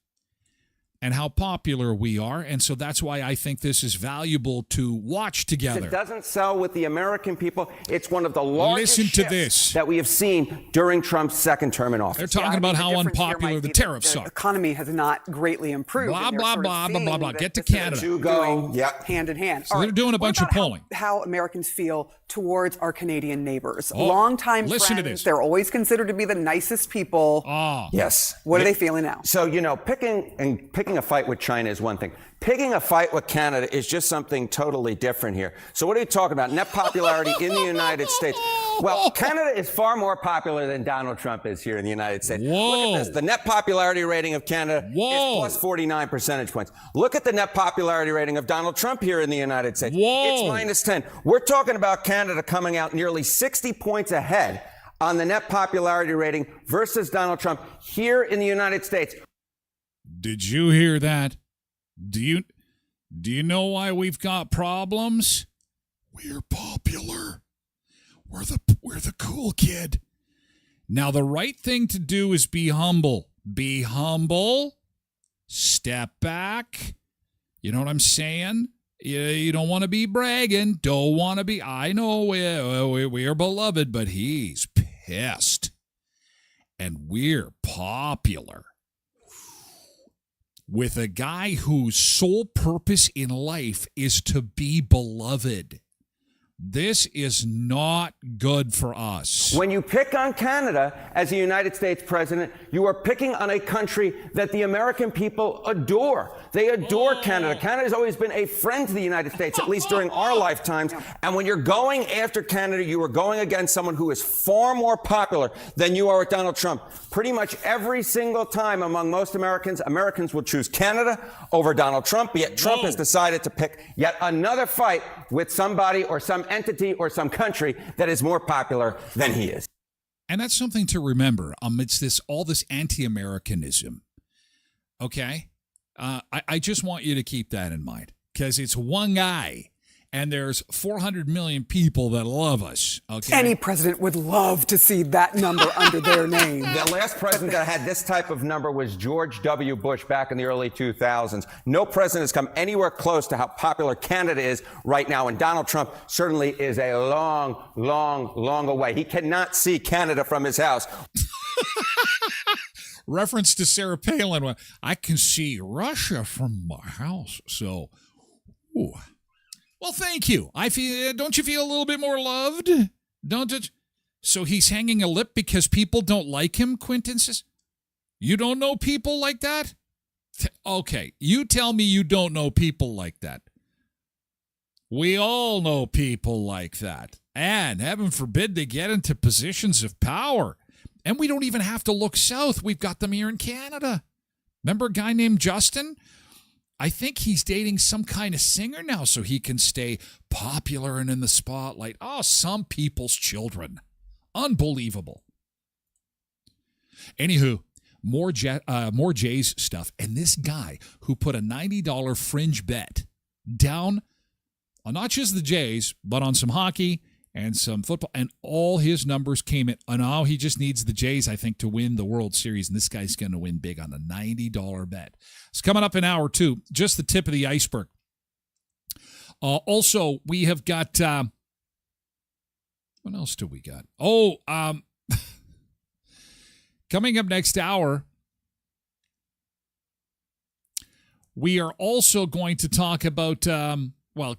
and how popular we are. And so that's why I think this is valuable to watch together. It doesn't sell with the American people. It's one of the largest Listen to shifts this. that we have seen during Trump's second term in office. They're talking about how unpopular the tariffs are. The economy has not greatly improved. Blah, and they're blah, sort of blah, blah, seeing blah, blah. that Get to this is Canada. To go, doing yep. hand in hand. So All they're right. doing a What bunch of about polling. How Americans feel towards our Canadian neighbors. Oh, Longtime listen to friends. this. They're always considered to be the nicest people. Oh. Yes. What are they feeling now? So, picking a fight with China is one thing. Picking a fight with Canada is just something totally different here. So what are you talking about? Net popularity in the United States. Well, Canada is far more popular than Donald Trump is here in the United States. Whoa. Look at this. The net popularity rating of Canada is plus 49 percentage points. Look at the net popularity rating of Donald Trump here in the United States. Whoa. It's minus 10. We're talking about Canada coming out nearly 60 points ahead on the net popularity rating versus Donald Trump here in the United States. Did you hear that? Do you know why we've got problems? We're popular. We're the cool kid. Now the right thing to do is be humble. Be humble. Step back. You know what I'm saying? You don't want to be bragging. Don't want to be. I know we are beloved, but he's pissed. And we're popular. With a guy whose sole purpose in life is to be beloved. This is not good for us. When you pick on Canada as a United States president, you are picking on a country that the American people adore. They adore Canada. Canada has always been a friend to the United States, at least during our lifetimes. And when you're going after Canada, you are going against someone who is far more popular than you are with Donald Trump. Pretty much every single time among most Americans, Americans will choose Canada over Donald Trump, yet Trump has decided to pick yet another fight with somebody or some entity or some country that is more popular than he is. And that's something to remember amidst all this anti-Americanism. Okay? I just want you to keep that in mind because it's one guy and there's 400 million people that love us. Okay? Any president would love to see that number under their name. The last president that had this type of number was George W. Bush back in the early 2000s. No president has come anywhere close to how popular Canada is right now, and Donald Trump certainly is a long, long, long away. He cannot see Canada from his house. Reference to Sarah Palin. I can see Russia from my house. So, ooh. Well, thank you. Don't you feel a little bit more loved? Don't it? So he's hanging a lip because people don't like him, Quentin says. You don't know people like that? Okay, you tell me you don't know people like that. We all know people like that. And heaven forbid they get into positions of power. And we don't even have to look south. We've got them here in Canada. Remember a guy named Justin? I think he's dating some kind of singer now so he can stay popular and in the spotlight. Oh, some people's children. Unbelievable. Anywho, more Jays stuff. And this guy who put a $90 fringe bet down on not just the Jays, but on some hockey and some football, and all his numbers came in. And now he just needs the Jays, I think, to win the World Series. And this guy's going to win big on a $90 bet. It's coming up in hour two. Just the tip of the iceberg. Also, we have got, what else do we got? Oh, coming up next hour, we are also going to talk about,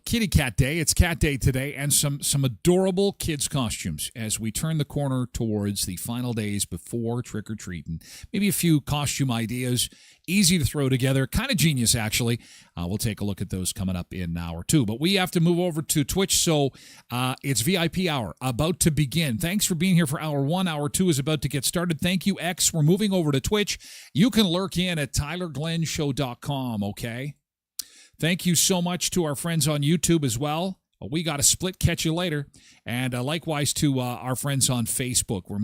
Kitty Cat Day. It's Cat Day today, and some adorable kids' costumes as we turn the corner towards the final days before trick-or-treating. Maybe a few costume ideas, easy to throw together, kind of genius, actually. We'll take a look at those coming up in hour two. But we have to move over to Twitch, so it's VIP hour about to begin. Thanks for being here for hour one. Hour two is about to get started. Thank you, X. We're moving over to Twitch. You can lurk in at TylerGlenShow.com, okay? Thank you so much to our friends on YouTube as well. We got a split. Catch you later. And likewise to our friends on Facebook. We're moving